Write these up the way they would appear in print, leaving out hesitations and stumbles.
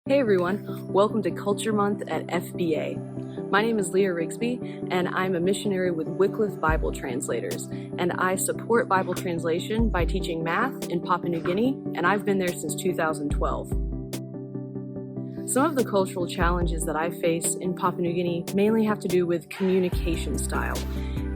Hey everyone, welcome to Culture Month at FBA. My name is Leah Rigsby, and I'm a missionary with Wycliffe Bible Translators, and I support Bible translation by teaching math in Papua New Guinea, and I've been there since 2012. Some of the cultural challenges that I face in Papua New Guinea mainly have to do with communication style.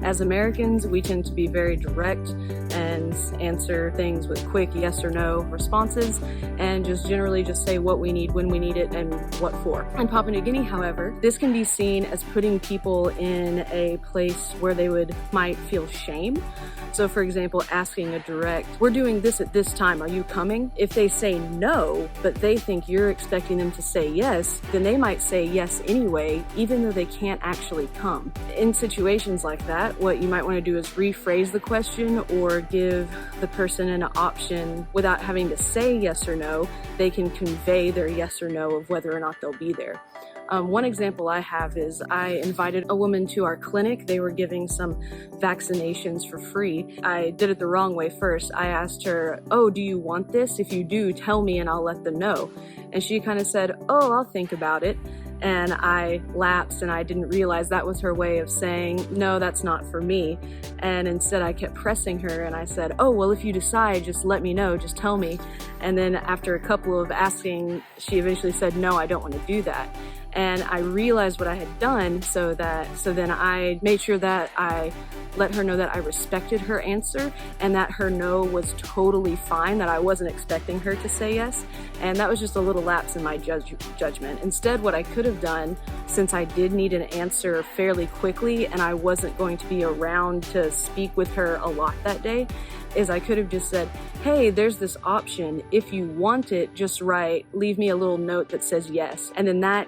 As Americans, we tend to be very direct and answer things with quick yes or no responses and just generally say what we need, when we need it, and what for. In Papua New Guinea, however, this can be seen as putting people in a place where they might feel shame. So for example, asking a direct, we're doing this at this time, are you coming? If they say no, but they think you're expecting them to say yes, then they might say yes anyway, even though they can't actually come. In situations like that, what you might want to do is rephrase the question or give the person an option without having to say yes or no. They can convey their yes or no of whether or not they'll be there. One example I have is I invited a woman to our clinic. They were giving some vaccinations for free. I did it the wrong way first. I asked her, oh, do you want this? If you do, tell me and I'll let them know. And she kind of said, oh, I'll think about it. And I lapsed and I didn't realize that was her way of saying, no, that's not for me. And instead I kept pressing her and I said, oh, well, if you decide, just let me know, just tell me. And then after a couple of asking, she eventually said, no, I don't want to do that. And I realized what I had done, so then I made sure that I let her know that I respected her answer and that her no was totally fine, that I wasn't expecting her to say yes. And that was just a little lapse in my judgment. Instead, what I could have done, since I did need an answer fairly quickly and I wasn't going to be around to speak with her a lot that day, is I could have just said, hey, there's this option. If you want it, just leave me a little note that says yes. And then that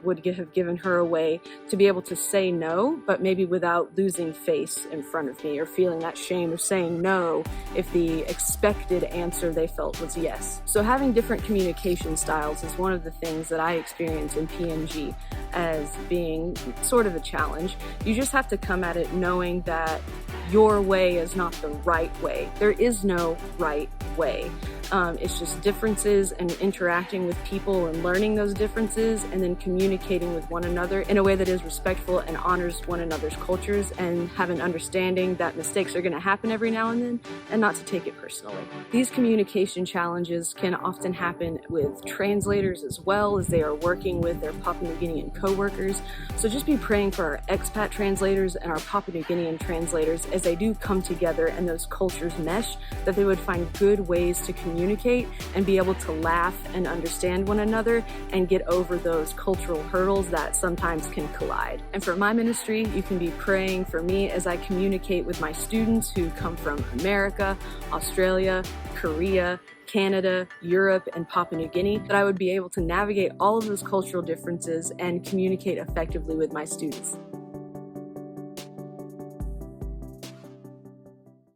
would have given her a way to be able to say no, but maybe without losing face in front of me or feeling that shame of saying no if the expected answer they felt was yes. So having different communication styles is one of the things that I experience in PNG as being sort of a challenge. You just have to come at it knowing that your way is not the right way. There is no right way. It's just differences and interacting with people and learning those differences and then communicating with one another in a way that is respectful and honors one another's cultures and have an understanding that mistakes are going to happen every now and then and not to take it personally. These communication challenges can often happen with translators as well as they are working with their Papua New Guinean co-workers. So just be praying for our expat translators and our Papua New Guinean translators as they do come together and those cultures mesh, that they would find good ways to communicate and be able to laugh and understand one another and get over those cultural hurdles that sometimes can collide. And for my ministry, you can be praying for me as I communicate with my students who come from America, Australia, Korea, Canada, Europe, and Papua New Guinea, that I would be able to navigate all of those cultural differences and communicate effectively with my students.